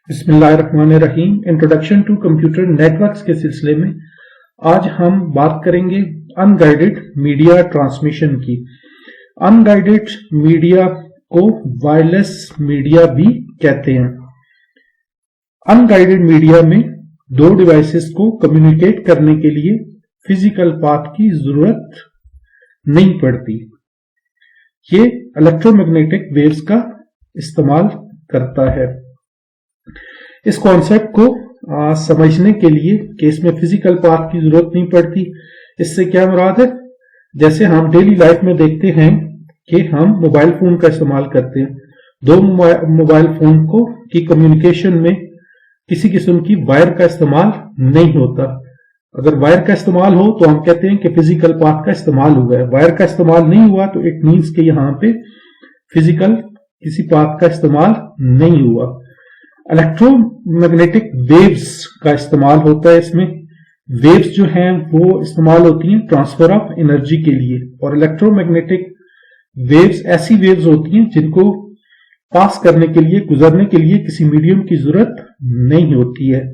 बिस्मिल्लाहिर्रहमानिर्रहीम। Introduction to computer networks के सिलसिले में आज हम बात करेंगे अनगाइडेड मीडिया ट्रांसमिशन की। अनगाइडेड मीडिया को वायरलेस मीडिया भी कहते हैं। अनगाइडेड मीडिया में दो डिवाइसेस को कम्युनिकेट करने के लिए फिजिकल पाथ की जरूरत नहीं पड़ती। ये इलेक्ट्रोमैग्नेटिक वेव्स का इस्तेमाल करता है। इस कॉन्सेप्ट को समझने के लिए कि इसमें फिजिकल पाथ की जरूरत नहीं पड़ती, इससे क्या मुराद है, जैसे हम डेली लाइफ में देखते हैं कि हम मोबाइल फोन का इस्तेमाल करते हैं। दो मोबाइल फोन को की कम्युनिकेशन में किसी किस्म की वायर का इस्तेमाल नहीं होता। अगर वायर का इस्तेमाल हो तो हम कहते हैं कि फिजिकल पाथ का इस्तेमाल हुआ है। वायर का इस्तेमाल नहीं हुआ तो इट मीन्स कि यहाँ पे फिजिकल किसी पाथ का इस्तेमाल नहीं हुआ। इलेक्ट्रोमैग्नेटिक वेव्स का इस्तेमाल होता है। इसमें वेव्स जो हैं वो इस्तेमाल होती हैं ट्रांसफर ऑफ एनर्जी के लिए, और इलेक्ट्रोमैग्नेटिक वेव्स ऐसी वेव्स होती हैं जिनको पास करने के लिए, गुजरने के लिए किसी मीडियम की जरूरत नहीं होती है।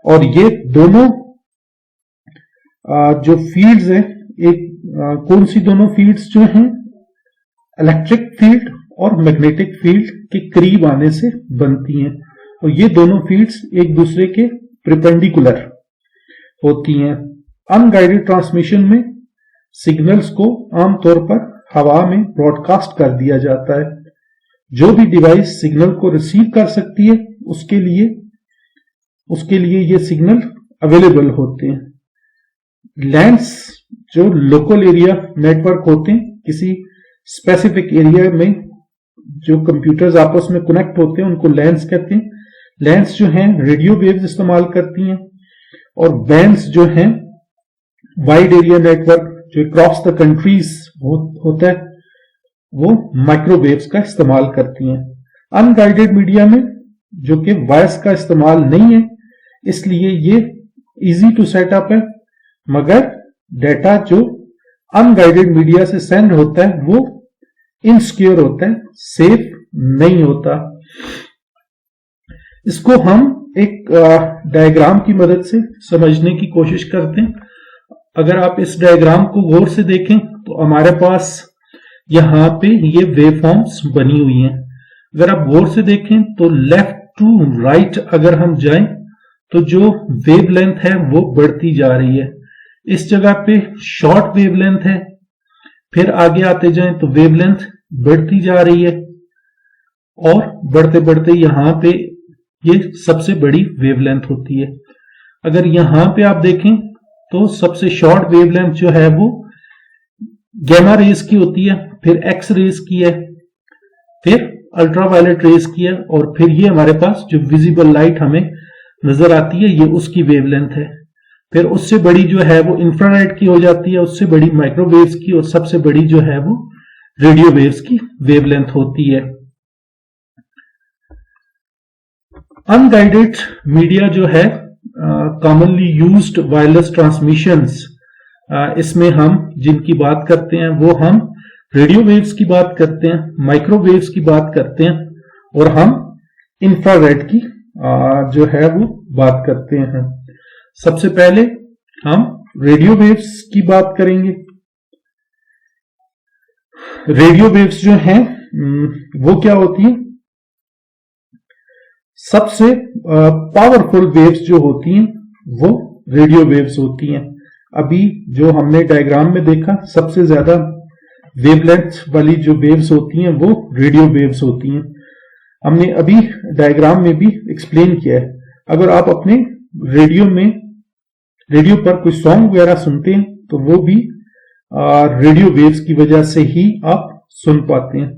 और ये दोनों जो फील्ड्स हैं, एक कौन सी दोनों फील्ड्स जो हैं, इलेक्ट्रिक फील्ड और मैग्नेटिक फील्ड के करीब आने से बनती हैं, और ये दोनों फील्ड्स एक दूसरे के परपेंडिकुलर होती हैं। अनगाइडेड ट्रांसमिशन में सिग्नल्स को आमतौर पर हवा में ब्रॉडकास्ट कर दिया जाता है। जो भी डिवाइस सिग्नल को रिसीव कर सकती है उसके लिए ये सिग्नल अवेलेबल होते हैं। लैंड्स जो लोकल एरिया नेटवर्क होते हैं, किसी स्पेसिफिक एरिया में जो कंप्यूटर्स आपस में कनेक्ट होते हैं उनको लैंड्स कहते हैं। लैंड्स जो हैं रेडियो वेव्स इस्तेमाल करती हैं, और बैंड्स जो हैं वाइड एरिया नेटवर्क जो क्रॉस द कंट्रीज होता है वो माइक्रोवेव्स का इस्तेमाल करती हैं। अनगाइडेड मीडिया में जो कि वायर्स का इस्तेमाल नहीं है, इसलिए ये इजी टू सेटअप है, मगर डेटा जो अनगाइडेड मीडिया से सेंड होता है वो इनसिक्योर होता है, सेफ नहीं होता। इसको हम एक डायग्राम की मदद से समझने की कोशिश करते हैं। अगर आप इस डायग्राम को गौर से देखें तो हमारे पास यहां पे ये वेवफॉर्म्स बनी हुई हैं। अगर आप गौर से देखें तो लेफ्ट टू राइट अगर हम जाएं तो जो वेवलेंथ है वो बढ़ती जा रही है। इस जगह पे शॉर्ट वेवलेंथ है, फिर आगे आते जाएं तो वेवलेंथ बढ़ती जा रही है, और बढ़ते बढ़ते यहां पे ये सबसे बड़ी वेवलेंथ होती है। अगर यहां पे आप देखें तो सबसे शॉर्ट वेवलेंथ जो है वो गैमा रेज की होती है, फिर एक्स रेज की है, फिर अल्ट्रावायलेट रेज की है, और फिर ये हमारे पास जो विजिबल लाइट हमें नजर आती है ये उसकी वेवलेंथ है। फिर उससे बड़ी जो है वो इंफ्रारेड की हो जाती है, उससे बड़ी माइक्रोवेव्स की, और सबसे बड़ी जो है वो रेडियो वेव्स की वेवलेंथ होती है। अनगाइडेड मीडिया जो है कॉमनली यूज्ड वायरलेस ट्रांसमिशंस, इसमें हम जिनकी बात करते हैं वो हम रेडियो वेव्स की बात करते हैं, माइक्रोवेव्स की बात करते हैं, और हम इंफ्रारेड की जो है वो बात करते हैं। सबसे पहले हम रेडियो वेव्स की बात करेंगे। रेडियो वेव्स जो हैं वो क्या होती है, सबसे पावरफुल वेव्स जो होती हैं वो रेडियो वेव्स होती हैं। अभी जो हमने डायग्राम में देखा, सबसे ज्यादा वेवलेंथ वाली जो वेव्स होती हैं वो रेडियो वेव्स होती हैं। हमने अभी डायग्राम में भी एक्सप्लेन किया है। अगर आप अपने रेडियो पर कोई सॉन्ग वगैरह सुनते हैं तो वो भी रेडियो वेव्स की वजह से ही आप सुन पाते हैं।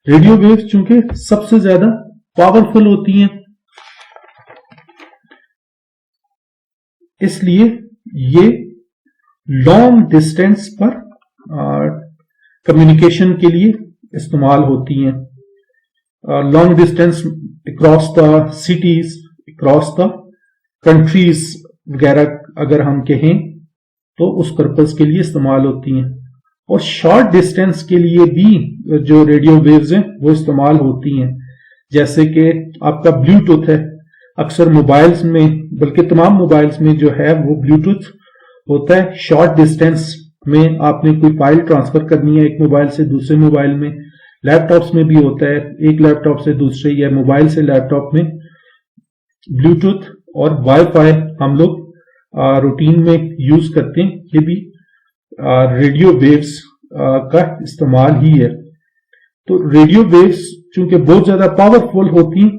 रेडियो वेव्स चूंकि सबसे ज्यादा पावरफुल होती हैं, इसलिए ये लॉन्ग डिस्टेंस पर कम्युनिकेशन के लिए इस्तेमाल होती हैं। Long distance across the cities, across the countries वगैरह अगर हम कहें तो उस पर्पस के लिए इस्तेमाल होती हैं। और शॉर्ट डिस्टेंस के लिए भी जो रेडियो वेव्स हैं वो इस्तेमाल होती हैं। जैसे कि आपका ब्लूटूथ है, अक्सर मोबाइल्स में, बल्कि तमाम मोबाइल्स में जो है वो ब्लूटूथ होता है। शॉर्ट डिस्टेंस में आपने कोई फाइल ट्रांसफर करनी है एक मोबाइल से दूसरे मोबाइल में, लैपटॉप्स में भी होता है, एक लैपटॉप से दूसरे या मोबाइल से लैपटॉप में ब्लूटूथ और वाईफाई हम लोग रूटीन में यूज करते हैं। ये भी रेडियो वेव्स का इस्तेमाल ही है। तो रेडियो वेव्स चूंकि बहुत ज्यादा पावरफुल होती हैं,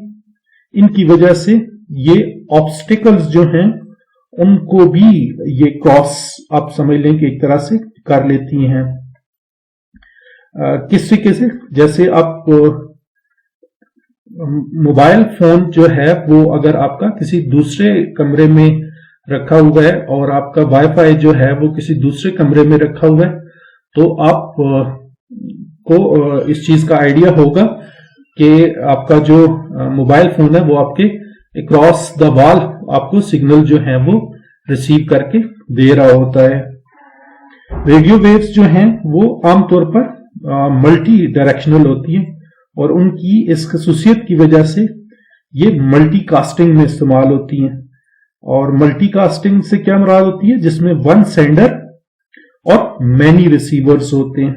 इनकी वजह से ये ऑब्स्टिकल्स जो हैं उनको भी ये क्रॉस आप समझ लें कि एक तरह से कर लेती हैं। किस तरीके से, जैसे आप मोबाइल फोन जो है वो अगर आपका किसी दूसरे कमरे में रखा हुआ है और आपका वाईफाई जो है वो किसी दूसरे कमरे में रखा हुआ है, तो आप को इस चीज का आइडिया होगा कि आपका जो मोबाइल फोन है वो आपके अक्रॉस द वॉल आपको सिग्नल जो है वो रिसीव करके दे रहा होता है। रेडियो वेव्स जो हैं वो आमतौर पर मल्टी डायरेक्शनल होती है और उनकी इस खसूसियत की वजह से ये मल्टीकास्टिंग में इस्तेमाल होती हैं। और मल्टीकास्टिंग से क्या मुराद होती है, जिसमें वन सेंडर और मैनी रिसीवर्स होते हैं।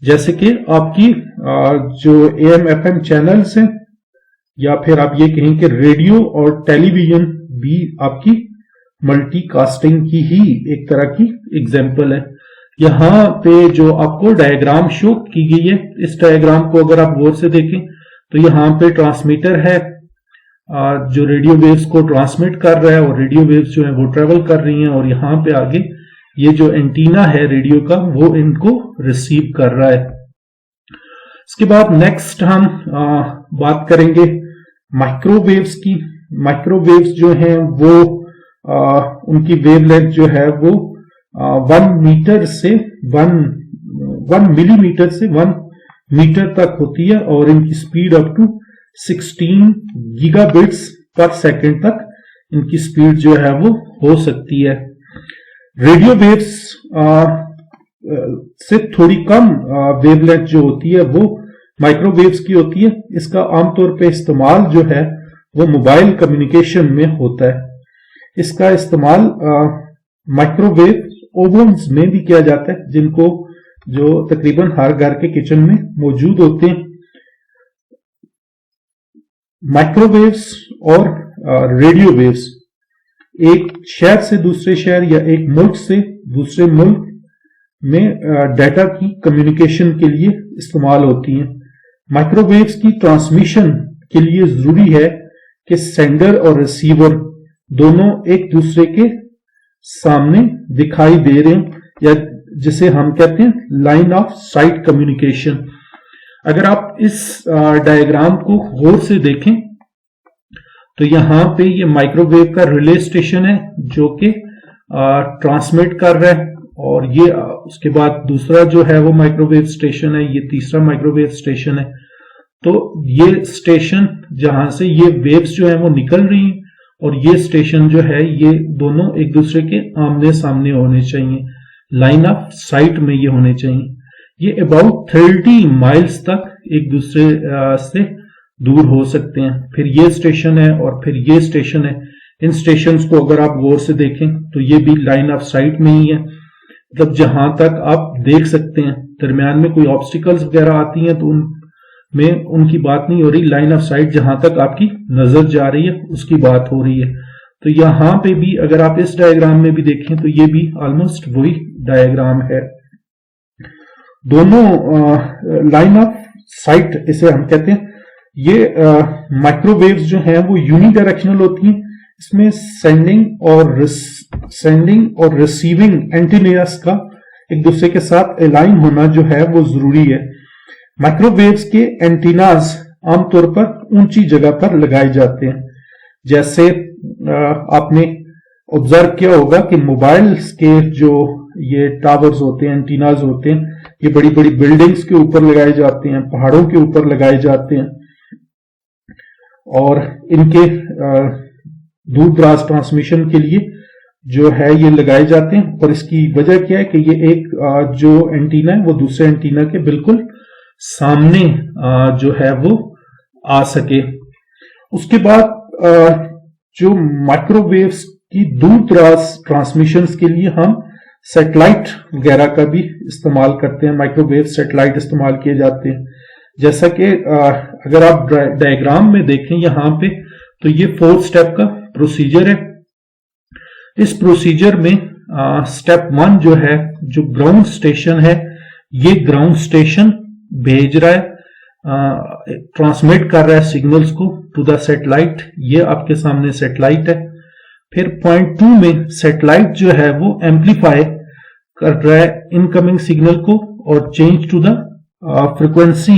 जैसे कि आपकी जो AM FM चैनल्स हैं, या फिर आप ये कहें कि रेडियो और टेलीविजन भी आपकी मल्टीकास्टिंग की ही एक तरह की एग्जाम्पल है। यहां पे जो आपको डायग्राम शो की गई है, इस डायग्राम को अगर आप गौर से देखें तो यहां पे ट्रांसमीटर है जो रेडियो वेव्स को ट्रांसमिट कर रहा है और रेडियो वेव्स जो है वो ट्रेवल कर रही हैं, और यहां पे आगे ये जो एंटीना है रेडियो का वो इनको रिसीव कर रहा है। इसके बाद नेक्स्ट हम बात करेंगे माइक्रोवेव्स की। माइक्रोवेव्स जो हैं वो उनकी वेवलेंथ जो है वो 1 मिलीमीटर से 1 मीटर तक होती है और इनकी speed up to 16 gigabits per second तक इनकी स्पीड जो है वो हो सकती है। रेडियो वेव्स से थोड़ी कम वेवलेंथ जो होती है वो माइक्रोवेव्स की होती है। इसका आमतौर पे इस्तेमाल जो है वो मोबाइल कम्युनिकेशन में होता है। इसका इस्तेमाल माइक्रोवेव ओवन्स में भी किया जाता है, जिनको जो तकरीबन हर घर के किचन में मौजूद होते हैं। माइक्रोवेव्स और रेडियो वेव्स एक शहर से दूसरे शहर या एक मुल्क से दूसरे मुल्क में डाटा की कम्युनिकेशन के लिए इस्तेमाल होती हैं। माइक्रोवेव्स की ट्रांसमिशन के लिए जरूरी है कि सेंडर और रिसीवर दोनों एक दूसरे के सामने दिखाई दे रहे हैं, या जिसे हम कहते हैं लाइन ऑफ साइट कम्युनिकेशन। अगर आप इस डायग्राम को गौर से देखें तो यहां पे ये माइक्रोवेव का रिले स्टेशन है जो कि ट्रांसमिट कर रहा है, और ये उसके बाद दूसरा जो है वो माइक्रोवेव स्टेशन है, ये तीसरा माइक्रोवेव स्टेशन है। तो ये स्टेशन जहां से ये वेव्स जो है वो निकल रही हैं और ये स्टेशन जो है ये दोनों एक दूसरे के आमने सामने होने चाहिए, लाइन ऑफ साइट में ये होने चाहिए। ये अबाउट 30 माइल्स तक एक दूसरे से दूर हो सकते हैं। फिर ये स्टेशन है और फिर ये स्टेशन है। इन स्टेशंस को अगर आप गौर से देखें तो ये भी लाइन ऑफ साइट में ही है, मतलब जहां तक आप देख सकते हैं। दरमियान में कोई ऑब्स्टिकल्स वगैरह आती हैं तो उनमें उनकी बात नहीं हो रही, लाइन ऑफ साइट जहां तक आपकी नजर जा रही है उसकी बात हो रही है। तो यहां पे भी अगर आप इस डायग्राम में भी देखें तो ये भी ऑलमोस्ट वही डायग्राम है। दोनों लाइन ऑफ साइट इसे हम कहते हैं। ये माइक्रोवेव्स जो हैं वो यूनिडायरेक्शनल होती हैं। इसमें सेंडिंग और रिसीविंग एंटीनास का एक दूसरे के साथ अलाइन होना जो है वो जरूरी है। माइक्रोवेव्स के एंटीनास आमतौर पर ऊंची जगह पर लगाए जाते हैं। जैसे आपने ऑब्जर्व किया होगा कि मोबाइल्स के जो ये टावर्स होते हैं, एंटीनास होते हैं, ये बड़ी बड़ी बिल्डिंग्स के ऊपर लगाए जाते हैं, पहाड़ों के ऊपर लगाए जाते हैं और इनके दूर दराज ट्रांसमिशन के लिए जो है ये लगाए जाते हैं। और इसकी वजह क्या है कि ये एक जो एंटीना है वो दूसरे एंटीना के बिल्कुल सामने जो है वो आ सके। उसके बाद जो माइक्रोवेव्स की दूर दराज ट्रांसमिशंस के लिए हम सैटेलाइट वगैरह का भी इस्तेमाल करते हैं। माइक्रोवेव सैटेलाइट इस्तेमाल किए जाते हैं। जैसा कि अगर आप डायग्राम में देखें यहां पे, तो ये 4 स्टेप का प्रोसीजर है। इस प्रोसीजर में स्टेप 1 जो है, जो ग्राउंड स्टेशन है, ये ग्राउंड स्टेशन भेज रहा है, ट्रांसमिट कर रहा है सिग्नल्स को टू द सैटेलाइट। ये आपके सामने सैटेलाइट है। फिर पॉइंट 2 में सैटेलाइट जो है वो एम्पलीफाई कर रहा है इनकमिंग सिग्नल को और चेंज टू द फ्रीक्वेंसी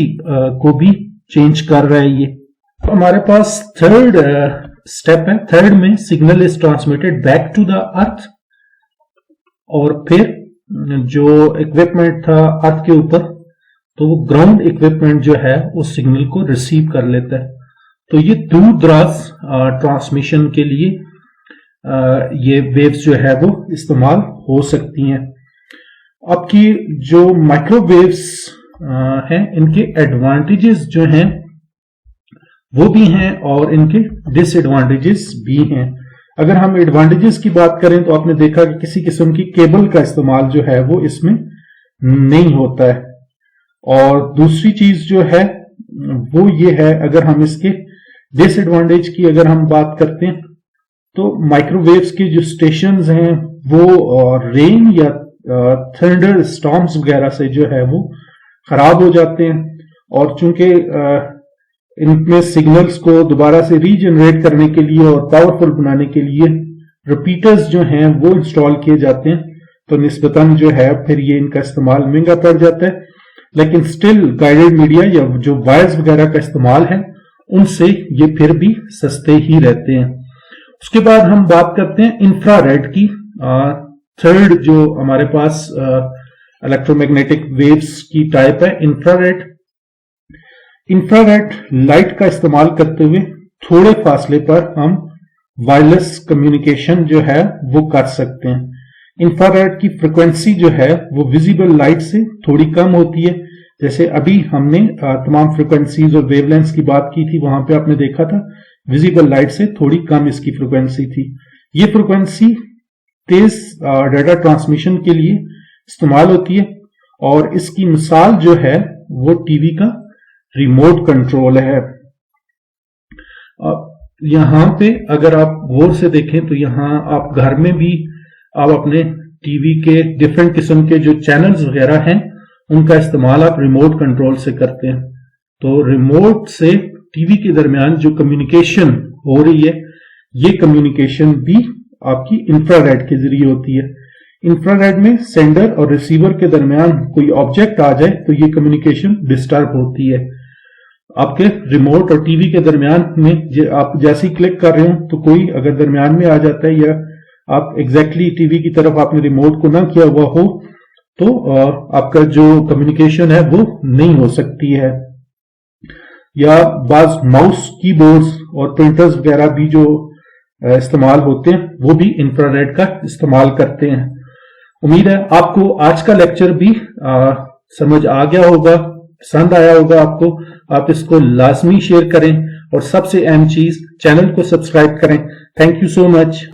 को भी चेंज कर रहा है। ये हमारे पास थर्ड स्टेप है। थर्ड में signal is transmitted back to the earth और फिर जो इक्विपमेंट था अर्थ के ऊपर, तो वो ग्राउंड इक्विपमेंट जो है उस सिग्नल को रिसीव कर लेता है। तो ये दूर दराज ट्रांसमिशन के लिए ये वेव्स जो है वो इस्तेमाल हो सकती हैं। आपकी जो माइक्रोवेव्स हैं, इनके एडवांटेजेस जो हैं वो भी हैं और इनके डिसएडवांटेजेस भी हैं। अगर हम एडवांटेजेस की बात करें तो आपने देखा कि किसी किस्म की केबल का इस्तेमाल जो है वो इसमें नहीं होता है। और दूसरी चीज जो है वो ये है, अगर हम इसके डिसएडवांटेज की अगर हम बात करते हैं तो माइक्रोवेव्स के जो स्टेशंस हैं वो रेन या थंडर स्टॉर्म्स वगैरह से जो है वो खराब हो जाते हैं। और चूंकि इनमें सिग्नल्स को दोबारा से रीजनरेट करने के लिए और पावरफुल बनाने के लिए रिपीटर्स जो हैं वो इंस्टॉल किए जाते हैं, तो निस्बतन जो है फिर ये इनका इस्तेमाल महंगा पड़ जाता है। लेकिन स्टिल गाइडेड मीडिया या जो वायर्स वगैरह का इस्तेमाल है उनसे ये फिर भी सस्ते ही रहते हैं। उसके बाद हम बात करते हैं इंफ्रारेड की। थर्ड जो हमारे पास इलेक्ट्रोमैग्नेटिक वेव्स की टाइप है इंफ्रारेड। इंफ्रारेड लाइट का इस्तेमाल करते हुए थोड़े फासले पर हम वायरलेस कम्युनिकेशन जो है वो कर सकते हैं। इंफ्रारेड की फ्रिक्वेंसी जो है वो विजिबल लाइट से थोड़ी कम होती है। जैसे अभी हमने तमाम फ्रिक्वेंसीज और वेवलेंथ्स की बात की थी, वहां पे आपने देखा था विजिबल लाइट से थोड़ी कम इसकी फ्रिक्वेंसी थी। ये फ्रिक्वेंसी तेज डाटा ट्रांसमिशन के लिए इस्तेमाल होती है और इसकी मिसाल जो है वो टीवी का रिमोट कंट्रोल है। यहां पे अगर आप गौर से देखें तो यहां आप घर में भी आप अपने टीवी के डिफरेंट किस्म के जो चैनल्स वगैरह हैं उनका इस्तेमाल आप रिमोट कंट्रोल से करते हैं। तो रिमोट से टीवी के दरमियान जो कम्युनिकेशन हो रही है, ये कम्युनिकेशन भी आपकी इंफ्रारेड के जरिए होती है। इंफ्रारेड में सेंडर और रिसीवर के दरमियान कोई ऑब्जेक्ट आ जाए तो ये कम्युनिकेशन डिस्टर्ब होती है। आपके रिमोट और टीवी के दरमियान में आप जैसे ही क्लिक कर रहे हो तो कोई अगर दरमियान में आ जाता है या आप एग्जैक्टली टीवी की तरफ आपने रिमोट को ना किया हुआ हो तो आपका जो कम्युनिकेशन है वो नहीं हो सकती है। या बाज माउस, कीबोर्ड्स और प्रिंटर्स वगैरह भी जो इस्तेमाल होते हैं वो भी इंफ्रारेड का इस्तेमाल करते हैं। उम्मीद है आपको आज का लेक्चर भी समझ आ गया होगा, पसंद आया होगा आपको। आप इसको लाजमी शेयर करें और सबसे अहम चीज चैनल को सब्सक्राइब करें। Thank you so much.